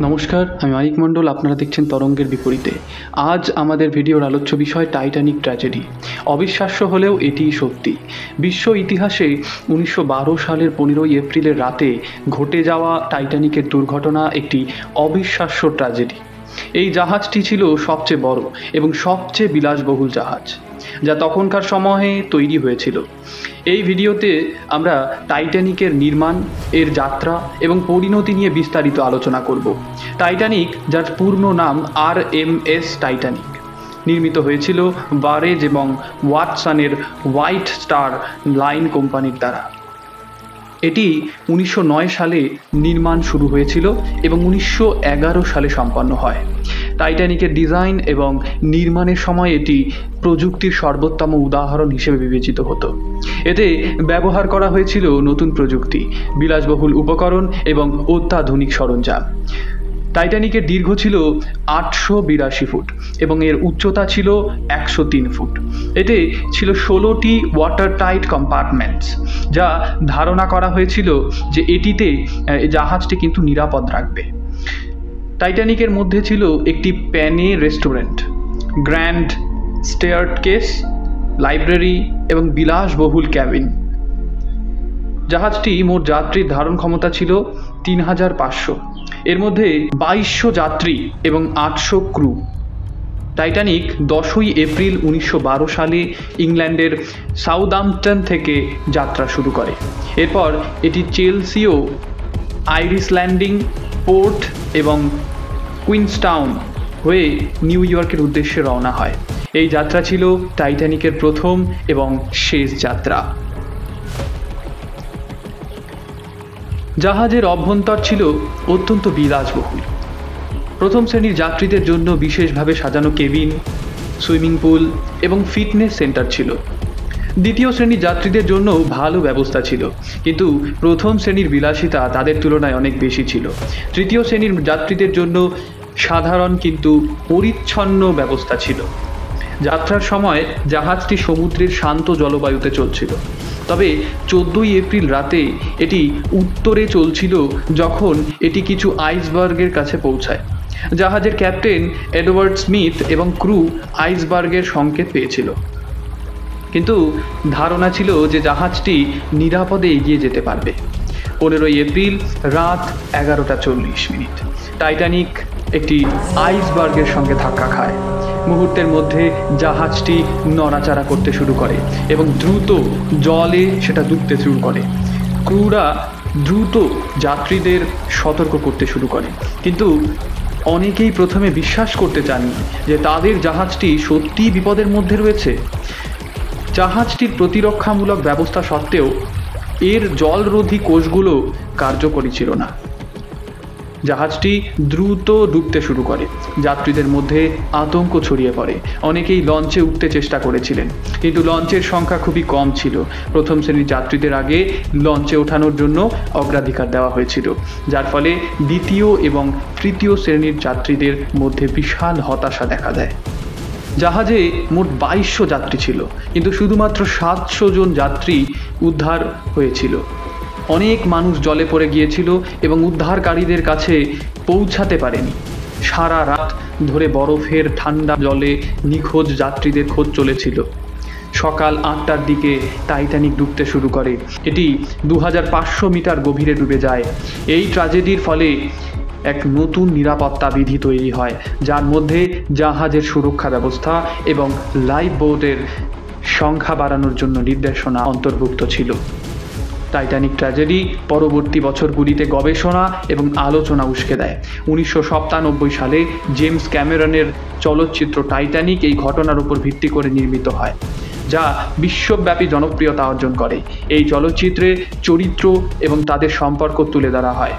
নমস্কার, আমি মানিক মণ্ডল। আপনারা দেখছেন তরঙ্গের বিপরীতে। আজ আমাদের ভিডিওর আলোচ্য বিষয় টাইটানিক ট্র্যাজেডি। অবিশ্বাস্য হলেও এটিই সত্যি। বিশ্ব ইতিহাসে 1912 সালের 15ই এপ্রিলের রাতে ঘটে যাওয়া টাইটানিকের দুর্ঘটনা একটি অবিশ্বাস্য ট্র্যাজেডি। এই জাহাজটি ছিল সবচেয়ে বড় এবং সবচেয়ে বিলাসবহুল জাহাজ, যা তখনকার সময়ে তৈরি হয়েছিল। এই ভিডিওতে আমরা টাইটানিকের নির্মাণ, এর যাত্রা এবং পরিণতি নিয়ে বিস্তারিত আলোচনা করব। টাইটানিক, যার পূর্ণ নাম RMS টাইটানিক, নির্মিত হয়েছিল বারেজ এবং ওয়াটসনের হোয়াইট স্টার লাইন কোম্পানির দ্বারা। এটি 1909 সালে নির্মাণ শুরু হয়েছিল এবং 1911 সালে সম্পন্ন হয়। টাইটানিকের ডিজাইন এবং নির্মাণের সময় এটি প্রযুক্তির সর্বোত্তম উদাহরণ হিসেবে বিবেচিত হতো। এতে ব্যবহার করা হয়েছিল নতুন প্রযুক্তি, বিলাসবহুল উপকরণ এবং অত্যাধুনিক সরঞ্জাম। টাইটানিকের দীর্ঘ ছিল 882 ফুট এবং এর উচ্চতা ছিল 103 ফুট। এতে ছিল 16টি ওয়াটার টাইট কম্পার্টমেন্টস, যা ধারণা করা হয়েছিল যে এটিতে জাহাজটি কিন্তু নিরাপদ রাখবে। টাইটানিকের মধ্যে ছিল একটি প্যানে রেস্টুরেন্ট, গ্র্যান্ড স্টেয়ারকেস, লাইব্রেরি এবং বিলাসবহুল ক্যাবিন। জাহাজটি মোট যাত্রীর ধারণ ক্ষমতা ছিল 3500। এর মধ্যে 2200 যাত্রী এবং 800 ক্রু। টাইটানিক 10ই এপ্রিল 1912 সালে ইংল্যান্ডের সাউদাম্পটন থেকে যাত্রা শুরু করে। এরপর এটি চেলসিও, আইরিশ ল্যান্ডিং, পোর্ট এবং কুইন্সটাউন হয়ে নিউ ইয়র্কের উদ্দেশ্যে রওনা হয়। এই যাত্রা ছিল টাইটানিকের প্রথম এবং শেষ যাত্রা। জাহাজের অভ্যন্তর ছিল অত্যন্ত বিলাসবহুল। প্রথম শ্রেণীর যাত্রীদের জন্য বিশেষভাবে সাজানো কেবিন, সুইমিং পুল এবং ফিটনেস সেন্টার ছিল। দ্বিতীয় শ্রেণীর যাত্রীদের জন্য ভালো ব্যবস্থা ছিল, কিন্তু প্রথম শ্রেণীর বিলাসিতা তাদের তুলনায় অনেক বেশি ছিল। তৃতীয় শ্রেণীর যাত্রীদের জন্য সাধারণ কিন্তু পরিচ্ছন্ন ব্যবস্থা ছিল। যাত্রার সময় জাহাজটি সমুদ্রের শান্ত জলবায়ুতে চলছিল, তবে 14ই এপ্রিল রাতে এটি উত্তরে চলছিল যখন এটি কিছু আইসবার্গের কাছে পৌঁছায়। জাহাজের ক্যাপ্টেন এডওয়ার্ড স্মিথ এবং ক্রু আইসবার্গের সংকেত পেয়েছিল, কিন্তু ধারণা ছিল যে জাহাজটি নিরাপদে এগিয়ে যেতে পারবে। 15ই এপ্রিল রাত 11:40 টাইটানিক একটি আইসবার্গের সঙ্গে ধাক্কা খায়। মুহূর্তের মধ্যে জাহাজটি নড়াচড়া করতে শুরু করে এবং দ্রুত জলে সেটা ডুবতে শুরু করে। ক্রুরা দ্রুত যাত্রীদের সতর্ক করতে শুরু করে, কিন্তু অনেকেই প্রথমে বিশ্বাস করতে চাননি যে তাদের জাহাজটি সত্যিই বিপদের মধ্যে রয়েছে। জাহাজটির প্রতিরক্ষামূলক ব্যবস্থা সত্ত্বেও এর জলরোধী কোষগুলো কার্যকরী ছিল না। জাহাজটি দ্রুত ডুবতে শুরু করে। যাত্রীদের মধ্যে আতঙ্ক ছড়িয়ে পড়ে। অনেকেই লঞ্চে উঠতে চেষ্টা করেছিলেন, কিন্তু লঞ্চের সংখ্যা খুবই কম ছিল। প্রথম শ্রেণীর যাত্রীদের আগে লঞ্চে ওঠানোর জন্য অগ্রাধিকার দেওয়া হয়েছিল, যার ফলে দ্বিতীয় এবং তৃতীয় শ্রেণীর যাত্রীদের মধ্যে বিশাল হতাশা দেখা দেয়। জাহাজে মোট 2200 যাত্রী ছিল, কিন্তু শুধুমাত্র 700 জন যাত্রী উদ্ধার হয়েছিল। অনেক মানুষ জলে পড়ে গিয়েছিল এবং উদ্ধারকারীদের কাছে পৌঁছাতে পারেনি। সারা রাত ধরে বরফের ঠান্ডা জলে নিখোঁজ যাত্রীদের খোঁজ চলেছিল। সকাল 8টার দিকে টাইটানিক ডুবতে শুরু করে। এটি 2500 মিটার গভীরে ডুবে যায়। এই ট্র্যাজেডির ফলে এক নতুন নিরাপত্তা বিধি তৈরি হয়, যার মধ্যে জাহাজের সুরক্ষা ব্যবস্থা এবং লাইফ বোটের সংখ্যা বাড়ানোর জন্য নির্দেশনা অন্তর্ভুক্ত ছিল। টাইটানিক ট্র্যাজেডি পরবর্তী বছরগুলিতে গবেষণা এবং আলোচনা উস্কে দেয়। 1997 সালে জেমস ক্যামেরনের চলচ্চিত্র টাইটানিক এই ঘটনার উপর ভিত্তি করে নির্মিত হয়, যা বিশ্বব্যাপী জনপ্রিয়তা অর্জন করে। এই চলচ্চিত্রে চরিত্র এবং তাদের সম্পর্ক তুলে ধরা হয়।